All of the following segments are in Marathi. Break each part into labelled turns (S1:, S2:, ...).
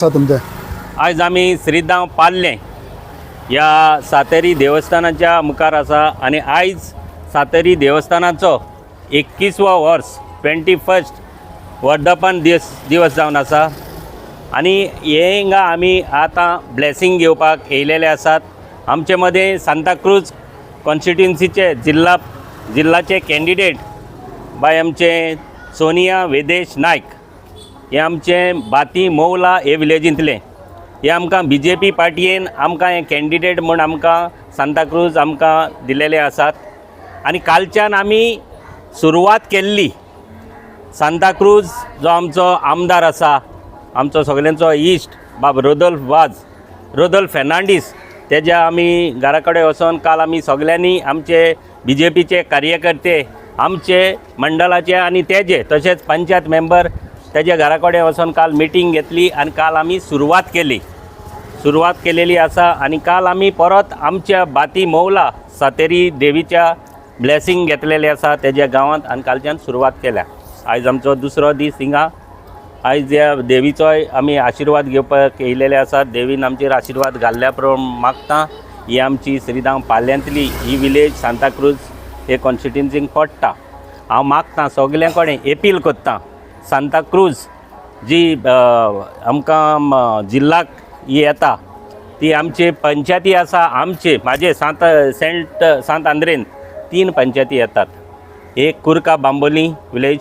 S1: आज आम्ही श्रीधाम पाल्ले या सातेरी देवस्थानाच्या मुखार आसा आणि आयज सातेरी देवस्थानाचो 21वा वर्स 21st वर्धापन दिवस जावन आसा आणि हिंगा आमी आतां ब्लेसिंग घेवपाक येयलेले आसात। आमचे मदें सांताक्रूज कॉन्स्टिट्युएन्सीचे जिल्लाचे कॅन्डिडेट बाय आमचे सोनिया वेदेश नायक हे आमचे बाती मौला हे विलेजींतले हे आमकां BJP पार्टयेन आमकां हे कॅन्डिडेट म्हूण आमकां सांताक्रूज आमकां दिलेले आसात। आनी कालच्यान आमी सुरवात केल्ली सांताक्रूज जो आमचो आमदार आसा आमचो सगल्यांचो इश्ट बाब रोदोल्फ फेर्नांडीस तेज्या आमी घरा कडेन वचोन काल आमी सगल्यांनी आमचे BJPचे कार्यकर्ते आमचे मंडळाचे आनी तेजे तशेंच पंचायत मेंबर तेज्या घरा कडेन वचोन काल मिटींग घेतली आनी काल आमी सुरवात केलेली आसा। आनी काल आमी परत आमच्या बाती मौला सातेरी देवीच्या ब्लेसिंग घेतलेले आसा तेज्या गांवांत आनी कालच्यान सुरवात केल्या। आयज आमचो दुसरो दीस हिंगा आयज ह्या देवीचोय आमी आशिर्वाद घेवपाक येयलेले आसात। देवीन आमचेर आशिर्वाद घाल्ल्या प्रमाण मागता ही आमची श्रीधाम पाल्यांतली ही विलेज सांताक्रूज हे कॉन्स्टिट्युएन्सीक पडटा। हांव मागता सगल्या कडेन अपील करता सांताक्रूज जी आमकां जिल्लाक ही येता ती आमचे पंचायती आसा म्हाजे सांत आंद्रेन 3 पंचायती येतात। एक कुर्का बांबोली विलेज,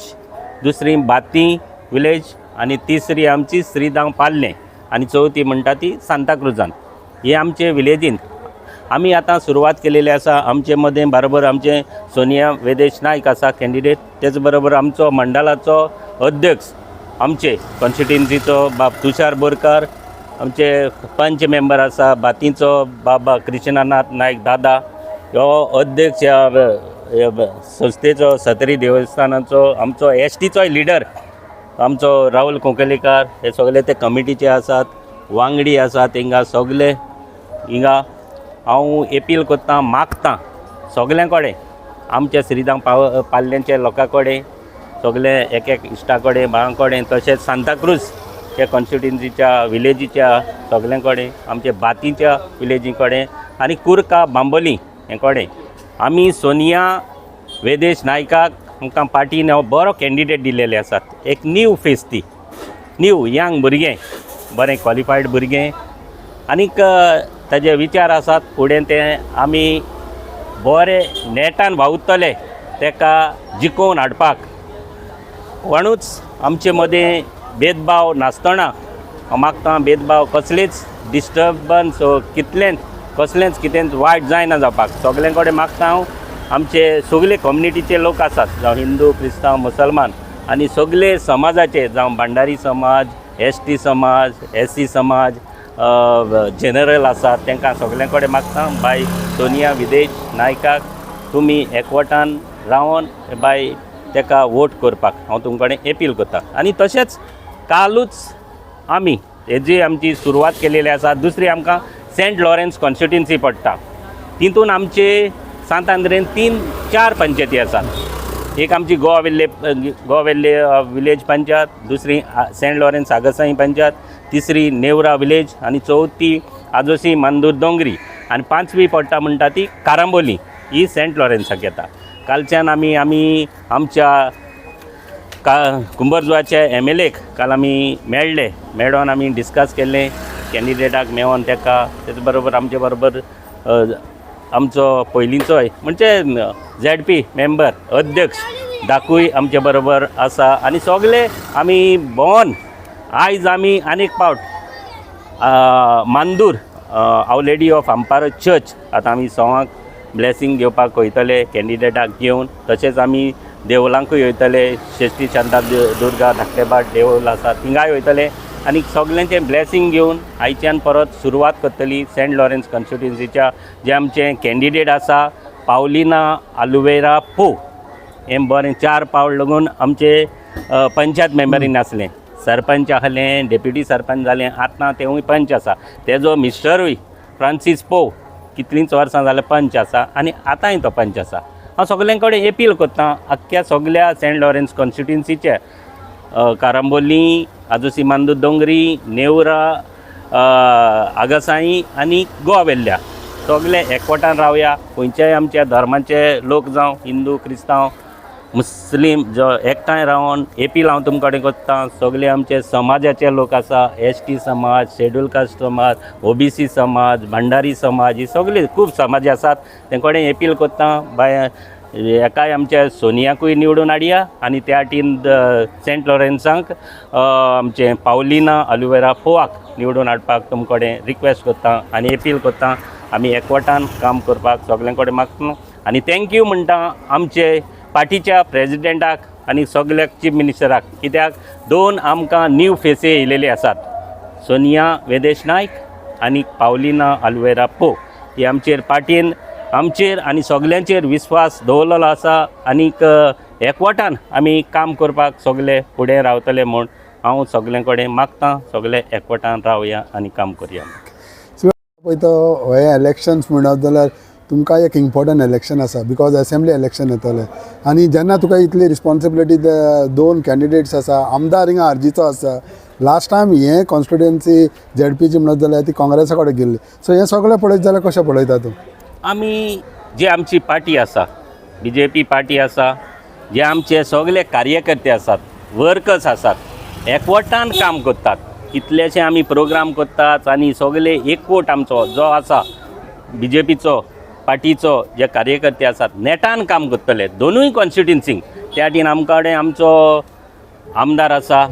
S1: दुसरी बाती विलेज आनी तिसरी आमची श्रीधाम पाल्ले आनी चवथी म्हणटा ती सांताक्रूजान। हे आमचे विलेजीन आमी आतां सुरवात केलेली आसा। आमचे मदें बरोबर आमचे सोनिया वेदेश नायक आसा कॅन्डिडेट, तेच बरोबर आमचो मंडळाचो अध्यक्ष आमचे कॉन्स्टिट्युएन्सीचो बाब तुषार बोरकार, आमचे पंच मेंबर आसा बातीचो बाबा कृष्णनाथ नायक दादा, हो अध्यक्ष ह्या संस्थेचो सातेरी देवस्थानाचो आमचो STचोय लिडर आमचो राहुल कोंकलेकार, हे सगळे ते कमिटीचे आसात, वांगडी आसात हिंगा सगळे। हिंगा हांव अपील करता मागता सगल्यां कडेन आमच्या श्रीधाम पाल्यांच्या लोकां कडेन सगळे एक इश्टा कडेन भावां कडेन तशेंच सांताक्रूज ह्या कॉन्स्टिट्युएन्सीच्या विलेजीच्या सगल्यां कडेन आमच्या बातीच्या विलेजी कडेन आनी कुर्का बांबोली हे कडेन आमी सोनिया वेदेश नायकाक आमकां पार्टीन हो बरो कॅन्डिडेट दिलेले आसात। एक न्यू फेस ती न्यू यंग भुरगें बरें क्वॉलिफायड भुरगें आनीक ताजे विचार आसात फुडें ते आमी बरे नेटान वावुरतले तेका जिखोवन हाडपाक। म्हणूच आमचे मदें भेदभाव नासतना हांव मागता भेदभाव कसलेच डिस्टर्बन्स कसलेंच कितेंच वायट जायना जावपाक सगल्यां कडेन मागता हांव। आमचे सगळे कम्युनिटीचे लोक आसात जावं हिंदू क्रिस्तांव मुसलमान आनी सगळे समाजाचे जावं भंडारी समाज ST समाज SC समाज जनरल आसात तांकां सगल्यां कडेन मागता बाय सोनिया वेदेश नायकाक तुमी एकवटान रावन बाय तेका वोट करपाक हांव तुमचे कडेन अपील करता। आनी तशेंच कालूच आमी हेजी आमची सुरवात केलेली आसा। दुसरी आमकां सेंट लॉरेन्स कॉन्स्टिट्युएन्सी पडटा, तितून आमचे सांत आंद्रेन 3-4 पंचायती आसात। एक आमची गोवेल्ले विलेज पंचायत, दुसरी सेंट लॉरेन्स आगसाई पंचायत, तिसरी नेवरा विलेज आनी चवथी आजोसी मांदूर दोंगरी आनी 5वी पडटा म्हणटा ती कारांबोली ही सेंट लॉरेन्साक येता। कालच्यान आमी आमच्या कुंभरजुवाचे MLAक काल आमी मेळोन आमी डिस्कस केल्लें कॅन्डिडेटाक मेळोन तेका तेच बरोबर आमचे बरोबर आमचो पयलींचोय म्हणजे ZP मेंबर अध्यक्ष दाकूय आमचे बरोबर आसा आनी सगळे आमी भोंवन आयज आमी आनीक पावट मांदूर आवर लेडी ऑफ आंपारो चर्च आतां आमी सवांक ब्लेसिंग घेवपाक वयतले कॅन्डिडेटाक घेवन, तशेंच आमी देवळांकूय वयतले श्रेष्ठी शांता दुर्गा धाकटेबाट देवूळ आसा थिंगाय वयतले आनी सगल्यांचें ब्लेसिंग घेवन आयच्यान परत सुरवात करतली सेंट लॉरेन्स कॉन्स्टिट्युएन्सीच्या जे आमचे कॅन्डिडेट आसा पावलिना आलुवेरा पो हे बरें 4 पावल लागून आमचे पंचायत मेंबरीन आसलें, सरपंच आहलें, डेप्युटी सरपंच जालें, आतां तेवूय पंच आसा, तेजो मिस्टरूय फ्रांसीस पो कितलींच वर्सां जाल्यार पंच आसा आनी आतांय तो पंच आसा। हांव सगल्यां कडेन अपील करता आख्ख्या सगल्या सेंट लॉरेन्स कॉन्स्टिट्युएन्सीचे कारांबोली, आजोसी मांदू दोंगरी, नेवरा, आगासाई आनी गोवा वेल्ल्या सगळे एकवटान रावया. खंयच्याय आमच्या धर्माचे लोक जावं हिंदू क्रिस्तांव मुस्लीम जो एकठांय रावन एपील हांव तुमचे कडेन करता. सगळे आमचे समाजाचे लोक आसा, ST समाज, शेड्यूल कास्ट समाज, OBC समाज, भंडारी समाज, ही सगळी खूब समाज आसात ते कडेन एपील करता. एकाय आमच्या सोनियाकूय निवडून हाडया आनी त्या टीन सेंट लॉरेन्सांक आमचे पावलिना ऑलिवेरा पोवाक निवडून हाडपाक तुमचे कडेन रिक्वेस्ट करता आनी एपील करता. आमी एकवटान काम करपाक सगळ्यां कडेन मागता आनी थँक्यू म्हणटा आमचे पार्टीच्या प्रेजिडेंटाक आनी सगळ्या चीफ मिनिस्टराक, कित्याक 2 आमकां न्यू फेसे येयलेले आसात, सोनिया वेदेश नायक आनी पावलिना ऑलिवेरा पो. ही आमचेर पार्टीन आमचेर आनी सगळ्यांचेर विश्वास दवरलेलो आसा आनीक एकवटान आमी काम करपाक सगळे फुडें रावतले म्हूण हांव सगळ्यां कडेन मागतां. सगळे एकवटान रावया आनी काम करया.
S2: पळय तो हे इलेक्शन्स म्हणत जाल्यार तुमकां एक इम्पॉर्टंट इलेक्शन आसा, बिकॉज असेंब्ली इलेक्शन येतले आनी जेन्ना तुका इतली रिस्पॉन्सिबिलिटी 2 कॅन्डिडेट्स आसा, आमदार हिंगा आर्जीचो आसा. लास्ट टायम हे कॉन्स्टिट्युएन्सी ZPची म्हणत जाल्यार ती काँग्रेसा कडेन गेल्ली. सो हे सगळें पळयत जाल्यार कशें पळयता तूं?
S1: आमी जे आमची पार्टी आसा, BJP पार्टी आसा, जे आमचे सगळे कार्यकर्ते आसात, वर्कर्स आसात, एकवटान काम करतात. कितलेशे आमी प्रोग्राम करतात आनी सगळे एकवट आमचो जो आसा BJPचो पार्टीचो जे कार्यकर्ते आसात नेटान काम करतले दोनूय कॉन्स्टिट्युएन्सीक. त्या टीन आमचे कडेन आमचो आमदार आसा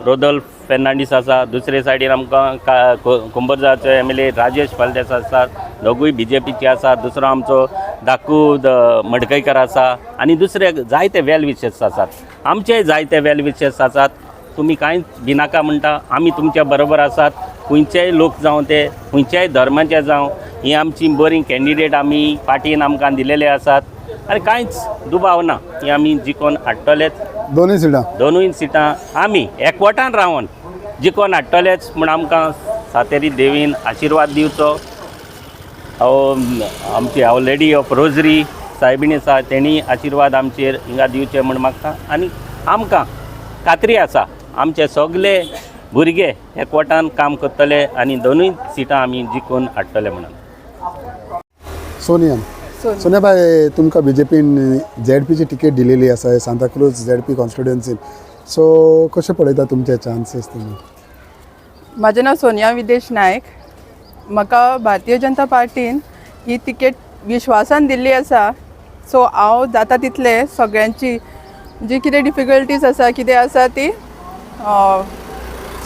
S1: रोदोल्फ फेर्नांडीस आसा, दुसरे सायडीन आमकां कुंभरजाचो MLA राजेश फालदेस आसात, दोगूय BJPचे आसात. दुसरो आमचो दाकूद मडकयकर आसा आनी दुसरे जायते वेल विशर्स आसात. आमचे जायते वेल विशर्स आसात. तुमी कांयच भिनाका म्हणटा, आमी तुमच्या बरोबर आसात. खंयचेय लोक जावं ते खंयच्याय धर्माचे जावं, ही आमची बरी कॅन्डिडेट आमी पार्टीन आमकां दिलेले आसात आनी कांयच दुबाव ना. ही आमी जिखोन हाडटलेच. दोनूय सिटां आमी एकवटान रावन जिखोन हाडटलेच म्हूण आमकां सातेरी देवीन आशिर्वाद दिवचो. आमची हांव लेडी ऑफ रोजरी सायबीण आसा, तेणी आशिर्वाद आमचेर हिंगा दिवचे म्हूण मागता. आनी आमकां खात्री आसा आमचे सगळे भुरगे एकवटान काम करतले आनी दोनूय सिटां आमी जिखून हाडटले म्हणून.
S2: सोनिया बाय, तुमकां BJPन ZPची टिकेट दिलेली आसा सांताक्रूज ZP कॉन्स्टिट्युएन्सीन. सो कशें पळयता तुमचे चान्सेस तुमी?
S3: म्हाजें नांव सोनिया विदेश नायक. म्हाका भारतीय जनता पार्टीन ही तिकेट विश्वासान दिल्ली आसा. सो हांव जाता तितले सगळ्यांची जी कितें डिफिकल्टीज आसा कितें आसा ती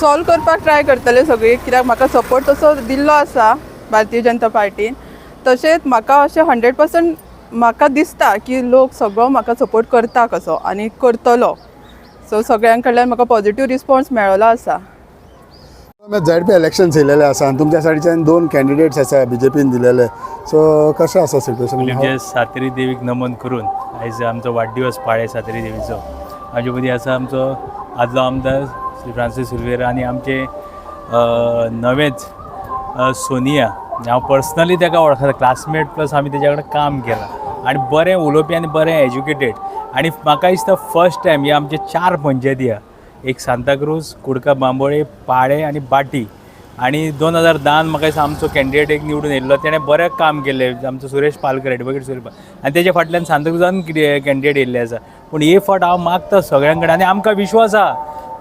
S3: सॉल्व करपाक ट्राय करतले सगळी, कित्याक म्हाका सपोर्ट तसो दिल्लो आसा भारतीय जनता पार्टीन. तशेंच म्हाका अशें 100% म्हाका दिसता की लोक सगळो म्हाका सपोर्ट करता कसो आनी करतलो. सो सगळ्यां कडल्यान म्हाका पॉझिटिव्ह रिस्पॉन्स मेळ्ळो आसा.
S2: ZP इलेक्शन्स येयलेले आसा आनी तुमच्या सायडीच्यान 2 कॅन्डिडेट्स आसा BJPन दिलेले. सो कशें आसा सिट्युएशन?
S4: सातेरी देवीक नमन करून आयज आमचो वाडदिवस पाळ्ळे सातेरी देवीचो. हाजे मदीं आसा आमचो आदलो आमदार श्री फ्रांसीस सिल्वेरा आनी आमचे नवेच सोनिया. हांव पर्सनली ताका वळखता, क्लासमेट प्लस आमी तेज्या कडेन काम केलां आनी बरें उलोवपी आनी बरें एज्युकेटेड. आनी म्हाका दिसता फर्स्ट टायम हे आमचे 4 पंचायती आहा, एक सांताक्रूज, कुडका बांबोळे, पाळे आनी बाटी. आनी 2010 म्हाका दिसता आमचो कॅन्डिडेट एक निवडून येयल्लो, तेणें बरें काम केलें, आमचो सुरेश पालकर, एडवोकेट सुरेश पालकर. आनी तेजे फाटल्यान सांताक्रुजान कॅन्डिडेट येयल्ले आसा. पूण हे फावट हांव मागता सगळ्यां कडेन आनी आमकां विश्वास आहा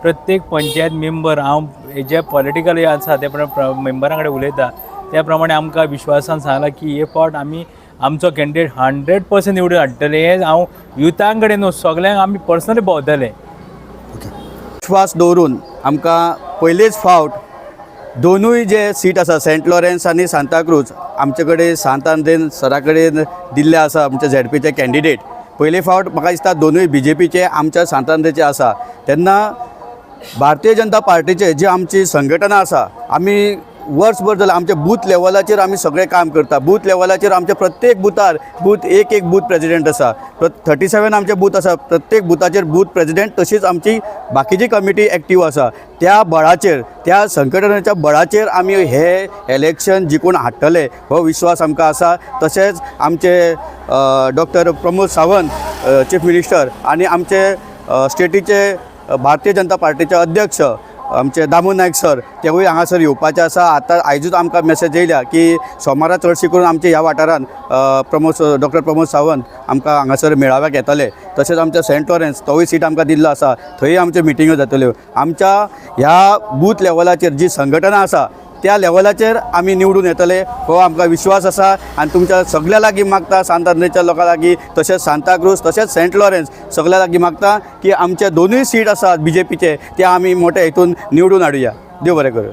S4: प्रत्येक पंचायत मेंबर हांव जे पॉलिटिकल आसा ते मेंबरां कडेन उलयता त्या प्रमाणे आमकां विश्वासान सांगलां की हे फावट आमी आमचो कॅन्डिडेट 100% निवडून हाडटले. हे हांव युथां कडेन न्हू सगळ्यांक आमी पर्सनली भोंवतले.
S5: विश्वास दवरून आमकां पयलेच फावट दोनूय जे सीट आसा सेंट लॉरेन्स आनी सांताक्रूज आमचे कडेन सांत आंद्रेन सरा कडेन दिल्ले आसा आमचे ZPचे कॅन्डिडेट. पयले फावट म्हाका दिसता दोनूय BJPचे आमच्या सांत आंद्रेचे आसा. तेन्ना भारतीय जनता पार्टीचे जी आमची संघटना आसा आमी वर्सभर जाल्यार आमच्या बूथ लेवलाचेर आमी सगळें काम करता. बूथ लेवलाचेर आमच्या प्रत्येक बुथार एक बूथ प्रेजिडेंट आसा. 37 आमचे बूथ आसा. प्रत्येक बुथाचेर बूथ प्रेजिडेंट तशीच आमची बाकीची कमिटी एक्टीव आसा. त्या बळाचेर त्या संघटनेच्या बळाचेर आमी हे इलेक्शन जिखून हाडटले हो विश्वास आमकां आसा. तशेंच आमचे doctor Pramod Sawant chief minister आनी आमचे स्टेटीचे भारतीय जनता पार्टीचे अध्यक्ष आमचे दामू नायक सर तेवूय हांगासर येवपाचे आसा. आतां आयजूच आमकां मेसेज येयल्या की सोमारा चडशी करून आमच्या ह्या वाठारान डॉक्टर प्रमोद सावंत आमकां हांगासर मेळाव्याक येतले. तशेंच आमच्या सेंट लॉरेन्स तोवूय सीट आमकां दिल्लो आसा, थंय आमच्यो मिटिंग्यो जातल्यो. आमच्या ह्या बूथ लेवलाचेर जी संघटना आसा त्या लेवलाचेर आमी निवडून येतले हो आमकां विश्वास आसा. आनी तुमच्या सगळ्या लागीं मागता, सांतांद्रेच्या लोकां लागीं तशेंच सांताक्रूज तशेंच सेंट लॉरेन्स सगळ्या लागीं मागता की आमचे दोनूय सीट आसात BJPचे ते आमी मोठ्या हितून निवडून हाडुया. देव बरें करूं.